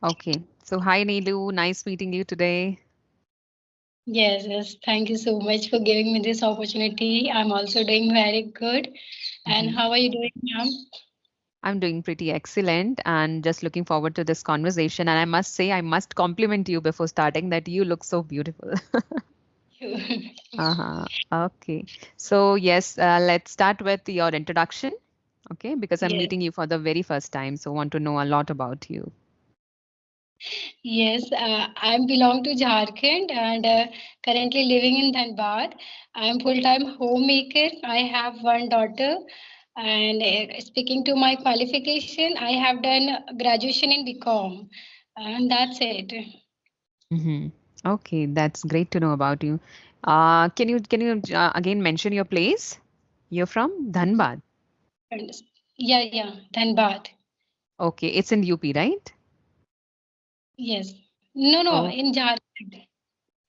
Okay. So hi Neelu, nice meeting you today. Yes, yes. Thank you so much for giving me this opportunity. I'm also doing very good. And Mhm. how are you doing, ma'am? I'm doing pretty excellent and just looking forward to this conversation. And I must say, I must compliment you before starting that you look so beautiful. Uh-huh. Okay. So yes, let's start with your introduction. Okay, because I'm Yes, meeting you for the very first time, so want to know a lot about you. yes. I belong to Jharkhand and currently living in Dhanbad. I'm full-time homemaker. I have one daughter. And speaking to my qualification, I have done graduation in BCom. And that's it. Mm-hmm. Okay, that's great to know about you. Can you again mention your place? You're from Dhanbad. And yeah, Dhanbad. Okay, it's in UP, right? Yes. No, Oh, in Jharkhand.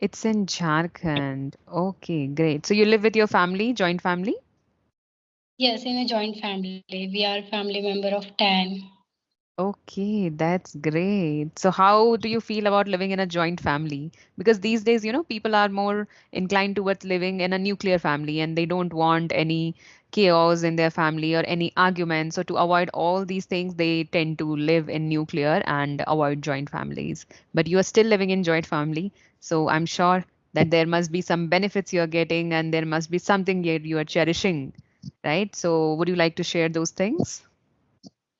it's in Jharkhand. Okay, great. So you live with your family, joint family? Yes, in a joint family. We are family member of 10. Okay, that's great. So how do you feel about living in a joint family? Because these days, people are more inclined towards living in a nuclear family and they don't want any chaos in their family or any arguments. So to avoid all these things, they tend to live in nuclear and avoid joint families. But you are still living in joint family, so I'm sure that there must be some benefits you're getting and there must be something you are cherishing, right? So would you like to share those things?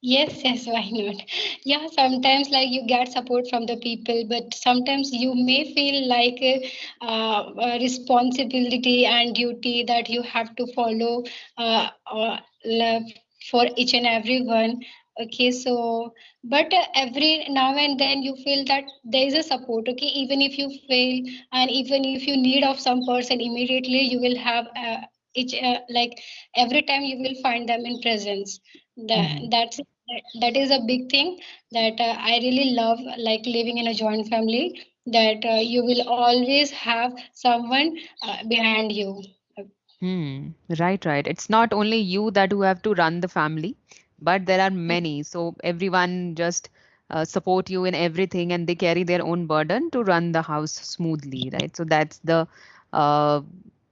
Yes, why not? Yeah, sometimes like you get support from the people, but sometimes you may feel like a responsibility and duty that you have to follow love for each and every one. Okay, so but every now and then you feel that there is a support. Okay, even if you fail and even if you need of some person immediately, you will have each like every time you will find them in presence. That is a big thing that I really love, like living in a joint family. That you will always have someone behind you. Hmm. Right, right. It's not only you that who have to run the family, but there are many. So everyone just support you in everything, and they carry their own burden to run the house smoothly, right? So that's the uh,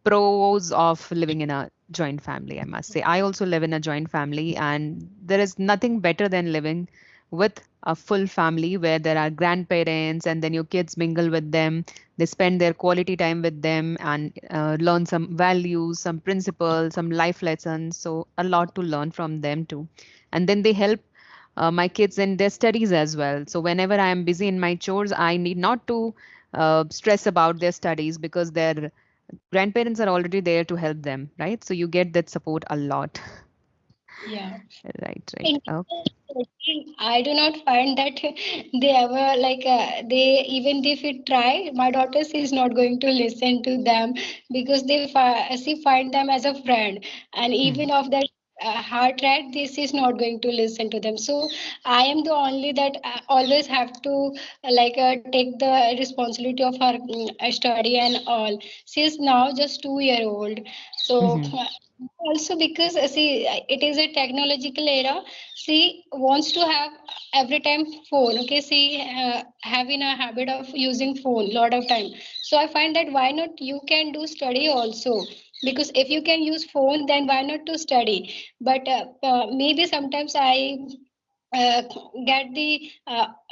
pros of living in a joint family, I must say. I also live in a joint family, and there is nothing better than living with a full family where there are grandparents and then your kids mingle with them, they spend their quality time with them and learn some values, some principles, some life lessons. So, a lot to learn from them too. And then they help my kids in their studies as well. So, whenever I am busy in my chores, I need not to stress about their studies because their grandparents are already there to help them, right? So, you get that support a lot. Yeah. Right, right. In Okay. I do not find that they ever they even if we try, my daughter is not going to listen to them because she find them as a friend, and Hmm. even of that heart right, this is not going to listen to them. So I am the only that always have to take the responsibility of her study and all. She is now just 2 year old, so. Hmm. Also because see it is a technological era, she wants to have every time phone. Okay, she having a habit of using phone lot of time. So I find that why not you can do study also, because if you can use phone then why not to study. But maybe sometimes I uh, get the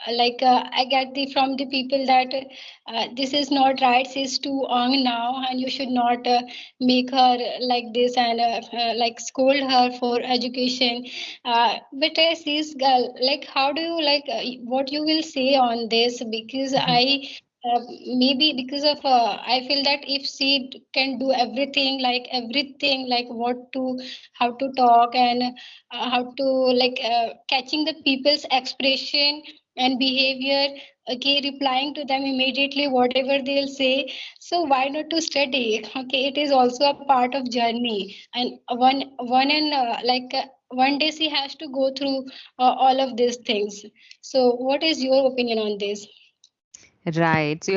I get the from the people that this is not right, she's too young now and you should not make her like this and like scold her for education. But she's girl, like how do you what you will say on this? Because Hmm. maybe because of I feel that if she can do everything like what to how to talk and how to catching the people's expression and behavior, okay, replying to them immediately whatever they'll say. So why not to study? Okay, it is also a part of journey, and one and one day she has to go through all of these things. So what is your opinion on this? Right. So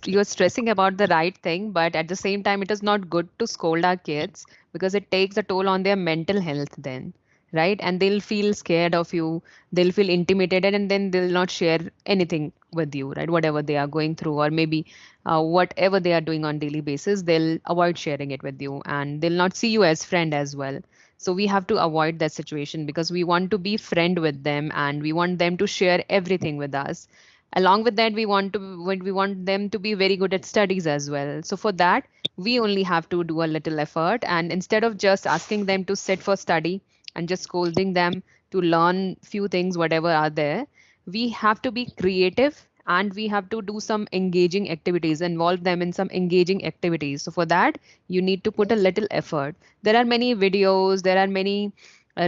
you're stressing about the right thing, but at the same time, it is not good to scold our kids because it takes a toll on their mental health then. right? And they'll feel scared of you, they'll feel intimidated, and then they'll not share anything with you, right? Whatever they are going through, or maybe whatever they are doing on daily basis, they'll avoid sharing it with you, and they'll not see you as friend as well. So we have to avoid that situation because we want to be friend with them and we want them to share everything with us. Along with that, we want them to be very good at studies as well. So for that, we only have to do a little effort, and instead of just asking them to sit for study and just scolding them to learn few things whatever are there, we have to be creative and we have to do some engaging activities, involve them in some engaging activities. So for that, you need to put a Yes. little effort. There are many videos, there are many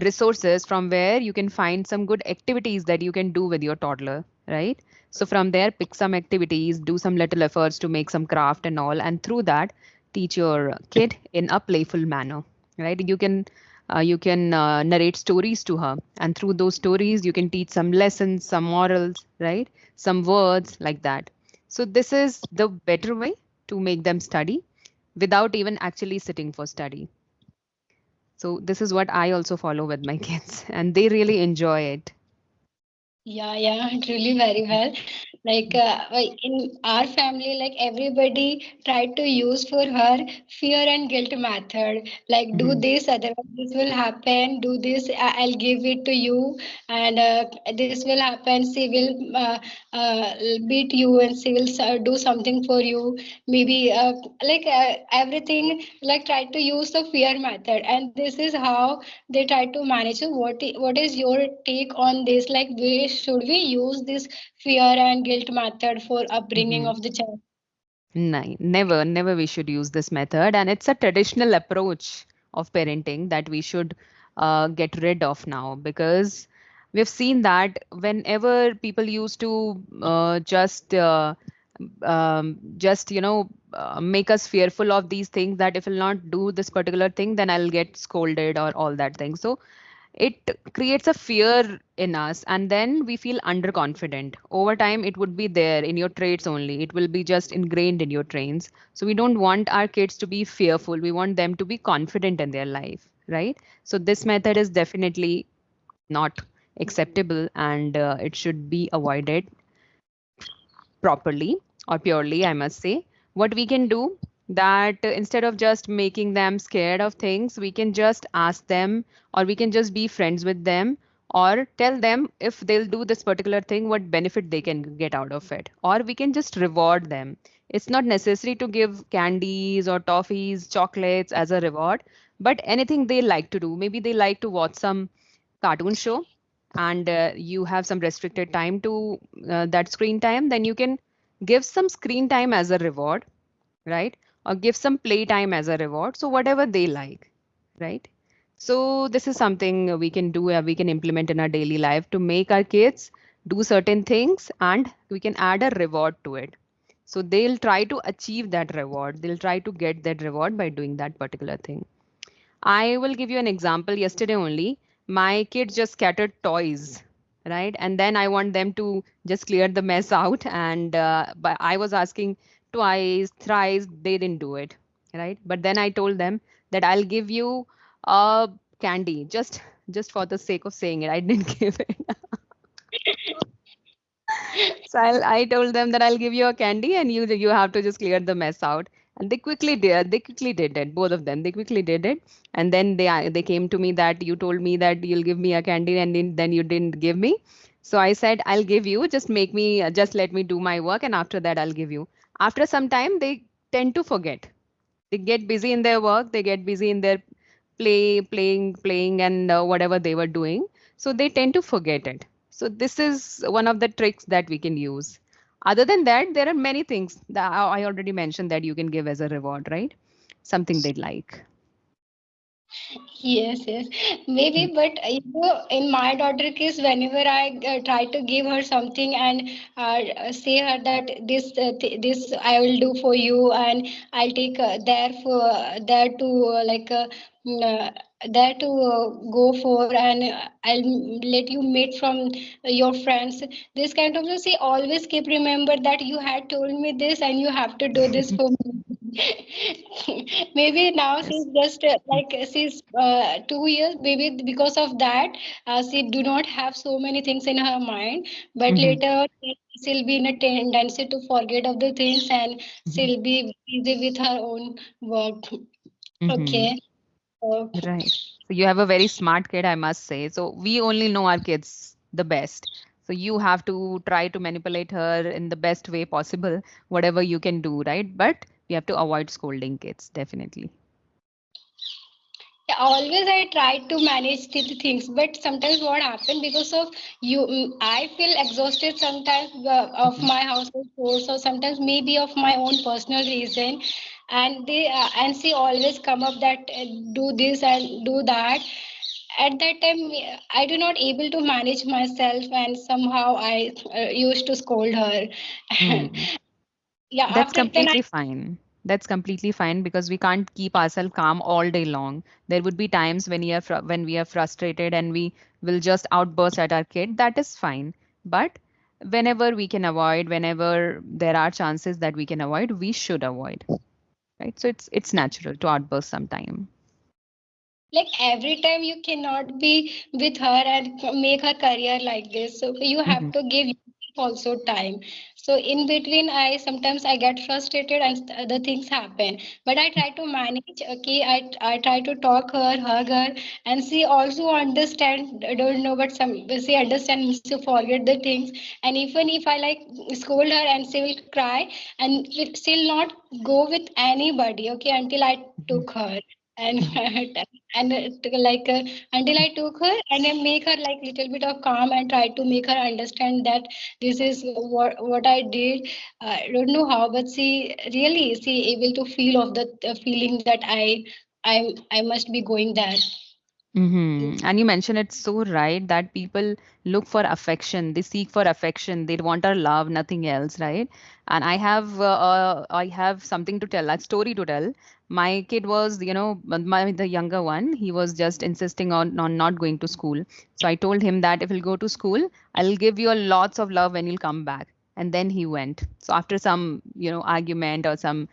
resources from where you can find some good activities that you can do with your toddler, right? So from there, pick some activities, do some little efforts to make some craft and all, and through that, teach your kid in a playful manner, right? You can narrate stories to her, and through those stories, you can teach some lessons, some morals, right? Some words like that. So this is the better way to make them study without even actually sitting for study. So this is what I also follow with my kids, and they really enjoy it. Yeah, yeah, truly very well. In our family, like everybody tried to use for her fear and guilt method. Like, do Mhm. this, otherwise this will happen. Do this, I'll give it to you, and this will happen. She will beat you, and she will do something for you. Maybe everything, like try to use the fear method, and this is how they try to manage. So what is your take on this? Like, should we use this fear and guilt method for upbringing Mhm. of the child? No, never we should use this method. And it's a traditional approach of parenting that we should get rid of now, because we've seen that whenever people used to make us fearful of these things, that if I'll not do this particular thing, then I'll get scolded or all that thing. So it creates a fear in us, and then we feel underconfident. Over time it would be there in your traits only, it will be just ingrained in your trains. So we don't want our kids to be fearful, we want them to be confident in their life, right? So this method is definitely not acceptable, and it should be avoided properly or purely, I must say. What we can do, that instead of just making them scared of things, we can just ask them, or we can just be friends with them, or tell them if they'll do this particular thing, what benefit they can get out of it, or we can just reward them. It's not necessary to give candies or toffees, chocolates as a reward, but anything they like to do. Maybe they like to watch some cartoon show, and you have some restricted time to that screen time, then you can give some screen time as a reward, right? Or give some play time as a reward, so whatever they like, right? So this is something we can do, we can implement in our daily life to make our kids do certain things, and we can add a reward to it. So they'll try to achieve that reward, they'll try to get that reward by doing that particular thing. I will give you an example. Yesterday only, my kids just scattered toys, right? And then I want them to just clear the mess out. And but I was asking twice, thrice, they didn't do it, right? But then I told them that I'll give you a candy, just for the sake of saying it. I didn't give it. So I told them that I'll give you a candy and you have to just clear the mess out. And they quickly did. They quickly did it. Both of them. They quickly did it. And then they came to me that you told me that you'll give me a candy and then you didn't give me. So I said I'll give you. Just let me do my work, and after that I'll give you. After some time they tend to forget. They get busy in their work. They get busy in their playing, and whatever they were doing. So they tend to forget it. So this is one of the tricks that we can use. Other than that, there are many things that I already mentioned that you can give as a reward, right? Something they like. Yes, yes, maybe, but in my daughter case, whenever I try to give her something and say her that this I will do for you, and I'll take there to mm, uh, there to go for, and I'll let you meet from your friends. This kind of thing. She always keep remember that you had told me this and you have to do this for me. Maybe now Yes. she's just like she's 2 years. Maybe because of that, she do not have so many things in her mind. But Mm-hmm. later she'll be in a tendency to forget of the things, and Mm-hmm. she'll be busy with her own work. Mm-hmm. Okay. So, Right. So you have a very smart kid, I must say. So we only know our kids the best. So you have to try to manipulate her in the best way possible, whatever you can do, right? But we have to avoid scolding kids, definitely. yeah, always I try to manage the things, but sometimes what happen because of you, I feel exhausted sometimes of Mm-hmm. my household chores, or sometimes maybe of my own personal reason, and they and she always come up that do this and do that. At that time, I do not able to manage myself, and somehow I used to scold her. Mm. Yeah, That's after then I. completely fine. That's completely fine because we can't keep ourselves calm all day long. There would be times when when we are frustrated and we will just outburst at our kid. That is fine. But whenever we can avoid, whenever there are chances that we can avoid, we should avoid. Right? So it's natural to outburst sometime. Like every time you cannot be with her and make her career like this, so you have Hmm. to give also time. So in between, I sometimes I get frustrated and other things happen, but I try to manage. Okay, I try to talk her, hug her, and she also understand. I don't know, but some she understands to forget the things. And even if I like scold her, and she will cry, and will still not go with anybody. Okay, until I Hmm. took her and Hmm. and like until I took her and I make her like little bit of calm and try to make her understand that this is what I did. I don't know how, but she able to feel of the feeling that I must be going there. And you mentioned it's so right that people look for affection. They seek for affection. They want our love, nothing else, right? And I have something to tell, a story to tell. My kid was, the younger one. He was just insisting on not going to school. So I told him that if he'll go to school, I'll give you a lots of love when you'll come back. And then he went. So after some, argument or some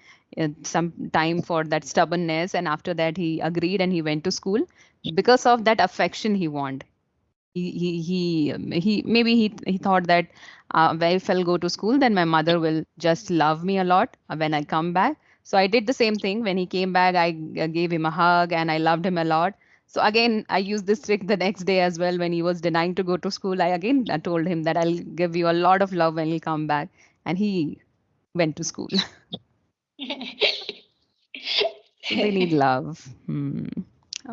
time for that stubbornness, and after that he agreed and he went to school because of that affection he want. He maybe he thought that if I'll go to school, then my mother will just love me a lot when I come back. So I did the same thing. When he came back, I gave him a hug and I loved him a lot. So again, I used this trick the next day as well. When he was denying to go to school, I told him that I'll give you a lot of love when you come back, and he went to school. So they need love. Hmm.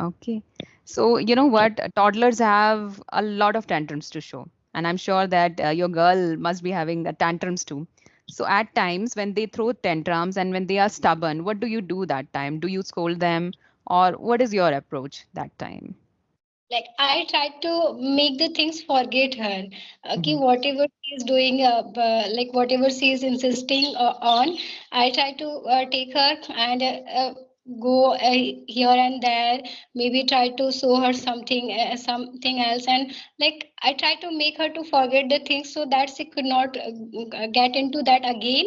Okay. So, you know what? Toddlers have a lot of tantrums to show. And I'm sure that your girl must be having tantrums too. So, at times when they throw tantrums and when they are stubborn, what do you do that time? Do you scold them? Or what is your approach that time? Like I try to make the things forget her. Okay, Mm-hmm. whatever she is doing, like whatever she is insisting on, I try to take her and go here and there, maybe try to show her something else, and like I try to make her to forget the things so that she could not get into that again.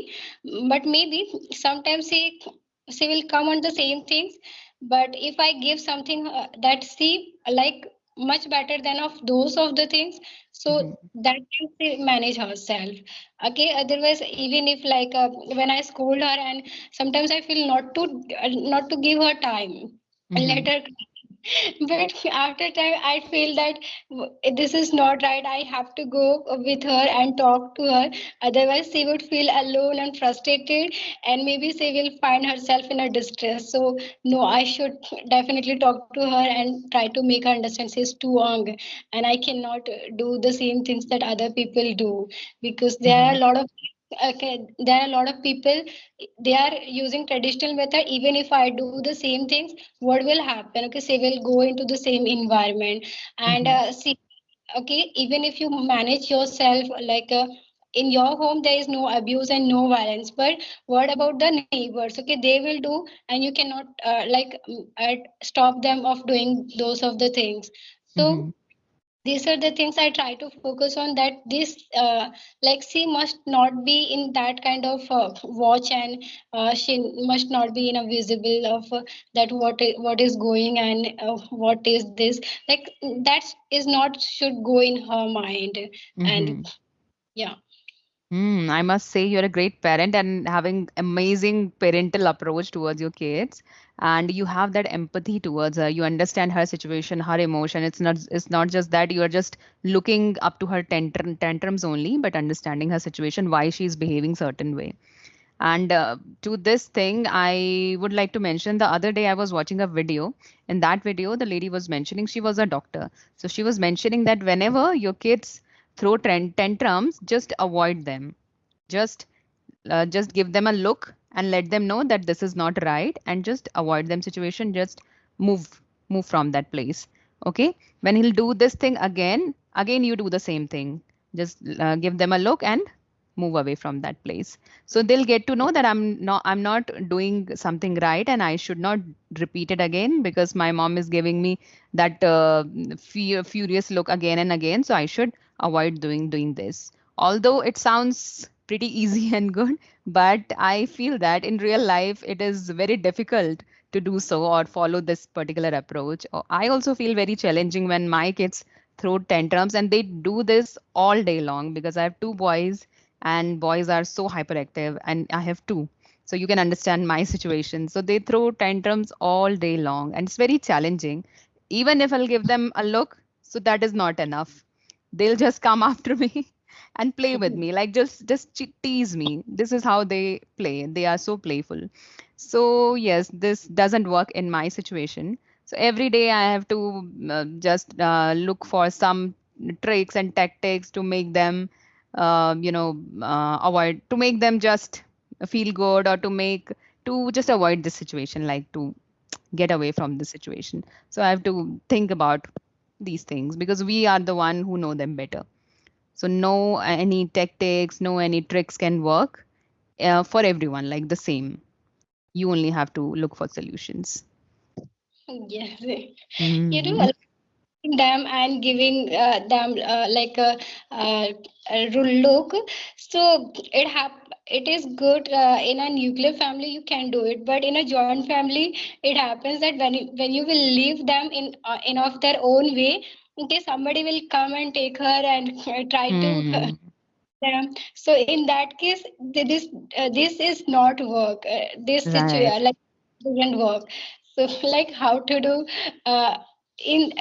But maybe sometimes she will come on the same things, but if I give something that she like much better than of those of the things, so Mm-hmm. that can she manage herself. Okay, otherwise even if like when I scold her, and sometimes I feel not to give her time and Mm-hmm. let her cry. But after time I feel that this is not right, I have to go with her and talk to her, otherwise she would feel alone and frustrated, and maybe she will find herself in a distress. So no, I should definitely talk to her and try to make her understand she's too young, and I cannot do the same things that other people do, because there are Mm-hmm. a lot of there are a lot of people, they are using traditional method. Even if I do the same things, what will happen? Okay, so they will go into the same environment, and Mm-hmm. see, okay, even if you manage yourself like in your home there is no abuse and no violence, but what about the neighbors? Okay, they will do, and you cannot stop them of doing those of the things. Mm-hmm. So these are the things I try to focus on, that this like she must not be in that kind of watch, and she must not be in a visible of that what is going, and what is this, like that is not should go in her mind. And Mm-hmm. yeah. I must say you're a great parent and having amazing parental approach towards your kids, and you have that empathy towards her. You understand her situation, her emotion. It's not just that you are just looking up to her tantrums only, but understanding her situation, why she's behaving certain way. And to this thing, I would like to mention the other day I was watching a video. In that video, the lady was mentioning she was a doctor. So she was mentioning that whenever your kids throw tantrums, just avoid them. Just give them a look and let them know that this is not right, and just avoid them situation. Just move move from that place. Okay, when he'll do this thing again you do the same thing. Just give them a look and move away from that place, so they'll get to know that I'm not doing something right, and I should not repeat it again because my mom is giving me that furious look again and again, so I should avoid doing this. Although it sounds pretty easy and good, but I feel that in real life it is very difficult to do so or follow this particular approach. I also feel very challenging when my kids throw tantrums, and they do this all day long because I have two boys, and boys are so hyperactive, and I have two. So you can understand my situation. So they throw tantrums all day long, and it's very challenging. Even if I'll give them a look, so that is not enough. They'll just come after me and play with me, like just tease me. This is how they play. They are so playful. So yes, this doesn't work in my situation. So every day I have to just look for some tricks and tactics to make them avoid, to make them just feel good, or to just avoid this situation, like to get away from the situation. So I have to think about these things because we are the one who know them better. So no any tactics, no any tricks can work for everyone like the same. You only have to look for solutions. Yes. You know, Mm-hmm. them and giving them a look. So it is good in a nuclear family you can do it, but in a joint family it happens that when you will leave them in of their own way, okay, somebody will come and take her and try to Hmm. them. So in that case, this is not work. This Right. situation like doesn't work. So like how to do in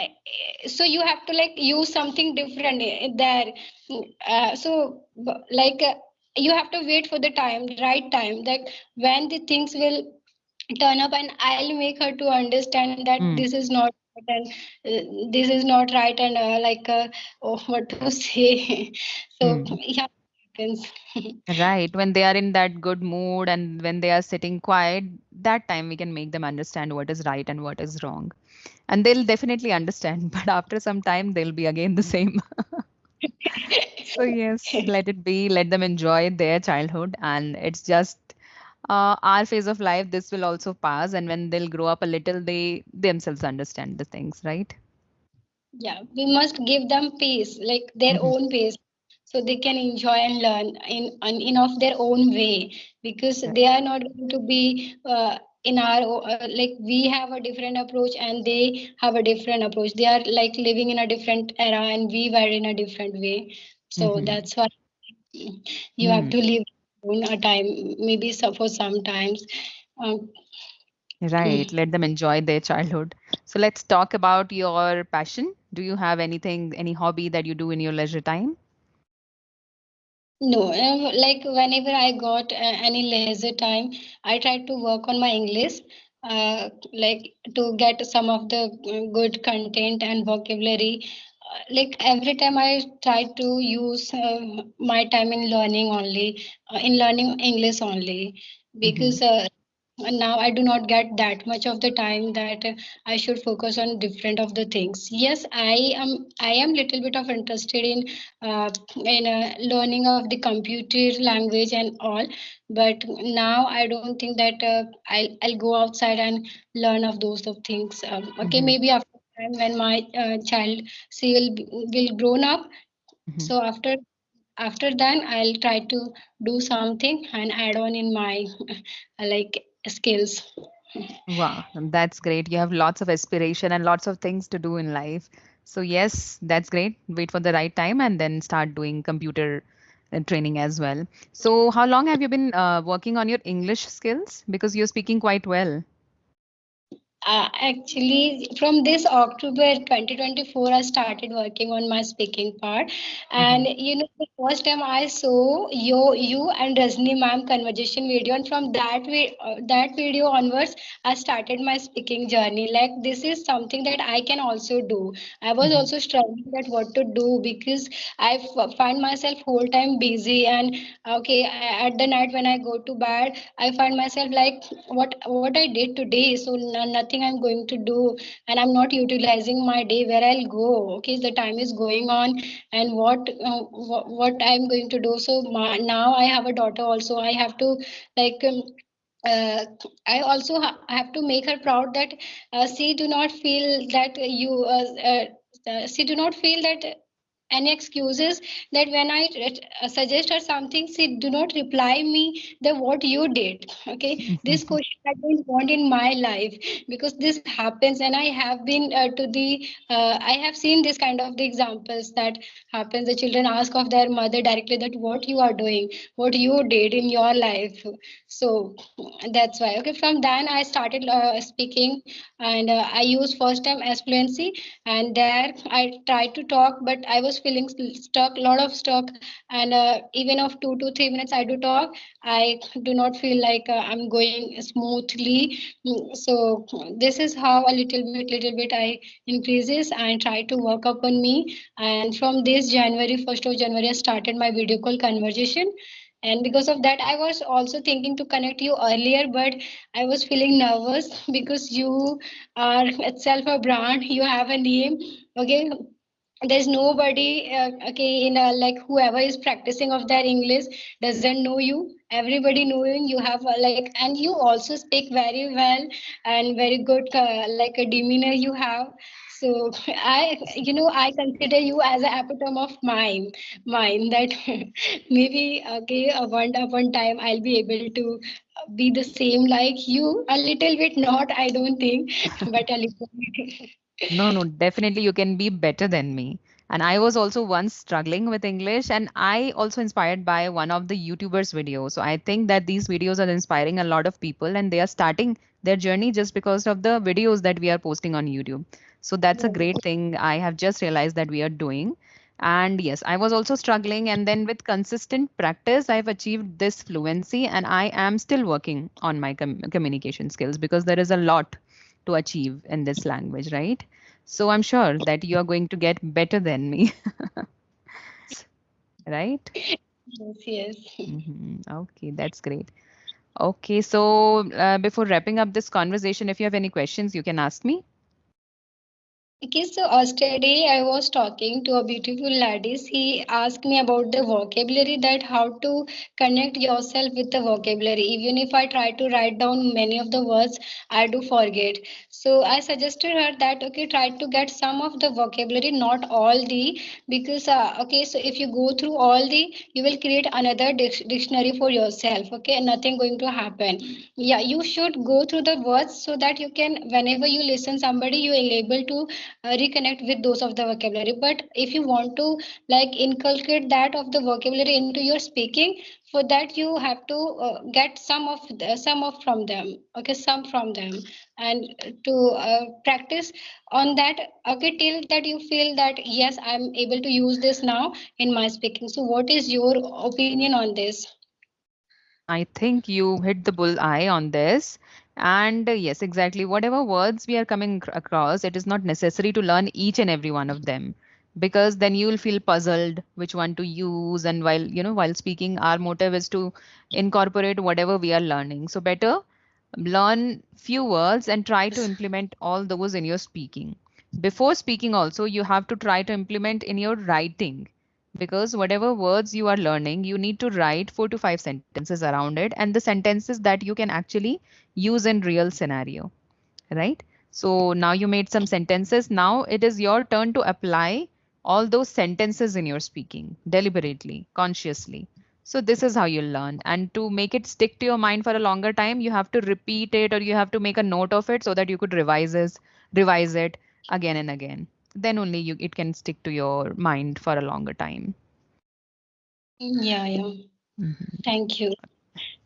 so you have to like use something different there. You have to wait for the time, right time, that when the things will turn up, and I'll make her to understand that Mm. this is not right, and this is not right, and oh, what to say. So Mm. yeah, happens. Right. When they are in that good mood and when they are sitting quiet, that time we can make them understand what is right and what is wrong. And they'll definitely understand, but after some time, they'll be again the same. So, yes, let it be. Let them enjoy their childhood. And it's just our phase of life. This will also pass. And when they'll grow up a little, they themselves understand the things, right? Yeah, we must give them pace, like their Hmm. own pace, so they can enjoy and learn in of their own way, because they are not going to be in like we have a different approach and they have a different approach. They are like living in a different era and we were in a different way. So Hmm. that's why you have Hmm. to live in a time, maybe so for sometimes. Um, Right. Let them enjoy their childhood. So let's talk about your passion. Do you have anything, any hobby that you do in your leisure time? No, like whenever I got any leisure time, I tried to work on my English, like to get some of the good content and vocabulary. Like every time I try to use my time in learning only, in learning English only, Hmm. because and now I do not get that much of the time that I should focus on different of the things. Yes, I am little bit of interested in learning of the computer language and all, but now I don't think that I'll go outside and learn of those of things. Okay, Hmm. maybe after time when my child she will grown up. Hmm. So after then I'll try to do something and add on in my like skills. Wow, that's great. You have lots of aspiration and lots of things to do in life. So yes, that's great. Wait for the right time and then start doing computer training as well. So how long have you been working on your English skills? Because you're speaking quite well. Actually, from this October 2024, I started working on my speaking part. Hmm. And the first time I saw you and Rajni ma'am conversation video, and from that video onwards, I started my speaking journey. Like this is something that I can also do. I was Hmm. also struggling that what to do because find myself whole time busy, and okay, at the night when I go to bed, I find myself like what I did today. So nothing I'm going to do, and I'm not utilizing my day where I'll go. Okay, the time is going on, and what I'm going to do. So now I have a daughter also. I have to like. Uh, I also have to make her proud that she do not feel that she do not feel that any excuses that when I suggest her something, she do not reply me that what you did. Okay, this question I don't want in my life because this happens, and I have been I have seen this kind of the examples that happens. The children ask of their mother directly that what you are doing, what you did in your life. So that's why. Okay, from then I started speaking, and I used first time as fluency, and there I tried to talk, but I was feeling stuck, lot of stuck, and even of 2 to 3 minutes I do talk, I do not feel like I'm going smoothly. So this is how a little bit I increases and try to work upon me. And from this January, 1st of January, I started my video call conversation, and because of that I was also thinking to connect you earlier, but I was feeling nervous because you are itself a brand, you have a name. Okay, there's nobody okay in like whoever is practicing of their English doesn't know you. Everybody knowing you have like, and you also speak very well and very good like a demeanor you have. So I consider you as an epitome of mine that maybe okay one time I'll be able to be the same like you, a little bit, not I don't think, but a little bit. No, no, definitely you can be better than me. And I was also once struggling with English, and I also inspired by one of the YouTubers' videos. So I think that these videos are inspiring a lot of people, and they are starting their journey just because of the videos that we are posting on YouTube. So that's a great thing I have just realized that we are doing. And yes, I was also struggling, and then with consistent practice, I've achieved this fluency, and I am still working on my communication skills because there is a lot to achieve in this language, right? So I'm sure that you are going to get better than me, right? Yes, yes. Okay, that's great. Okay, so before wrapping up this conversation, if you have any questions, you can ask me. Okay, so yesterday I was talking to a beautiful lady. She asked me about the vocabulary, that how to connect yourself with the vocabulary. Even if I try to write down many of the words, I do forget. So I suggested her that okay, try to get some of the vocabulary, not all the, because okay, so if you go through all the, you will create another dictionary for yourself. Okay, nothing going to happen. Yeah, you should go through the words so that you can, whenever you listen somebody, you will able to reconnect with those of the vocabulary. But if you want to like inculcate that of the vocabulary into your speaking, for that you have to get some of from them. Okay, some from them, and to practice on that. Okay, till that you feel that yes, I'm able to use this now in my speaking. So what is your opinion on this? I think you hit the bull eye on this. And yes, exactly. Whatever words we are coming across, it is not necessary to learn each and every one of them because then you will feel puzzled which one to use. And while speaking, our motive is to incorporate whatever we are learning. So better learn few words and try to implement all those in your speaking. Before speaking also, you have to try to implement in your writing, because whatever words you are learning, you need to write 4 to 5 sentences around it, and the sentences that you can actually use in real scenario, right? So now you made some sentences. Now it is your turn to apply all those sentences in your speaking deliberately, consciously. So this is how you learn. And to make it stick to your mind for a longer time, you have to repeat it or you have to make a note of it so that you could revise it again and again. Then only it can stick to your mind for a longer time. Yeah, yeah. Mhm. Thank you.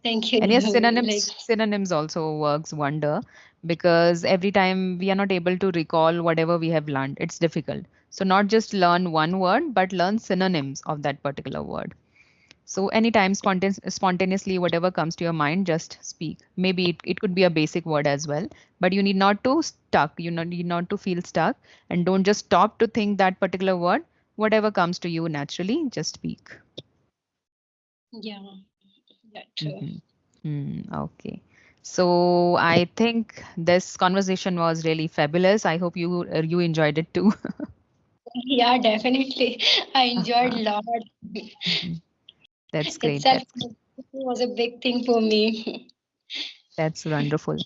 Thank you. And yes, Like, synonyms also works wonder, because every time we are not able to recall whatever we have learned, it's difficult. So not just learn one word, but learn synonyms of that particular word. So anytime spontaneously, whatever comes to your mind, just speak. Maybe it could be a basic word as well, but you need not to stuck. Need not to feel stuck, and don't just stop to think that particular word. Whatever comes to you naturally, just speak. yeah, yeah, true. Mhm. Okay. So I think this conversation was really fabulous. I hope you enjoyed it too. Yeah, definitely. I enjoyed a Uh-huh. lot. Mhm. That's great. Itself was a big thing for me. That's wonderful.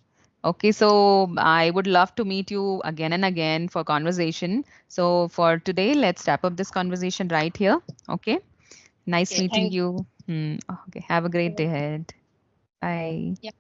Okay, so I would love to meet you again and again for conversation. So for today, let's wrap up this conversation right here. Okay. Nice Okay, meeting thank you. Okay. Have a great day you. ahead. Bye. Yeah.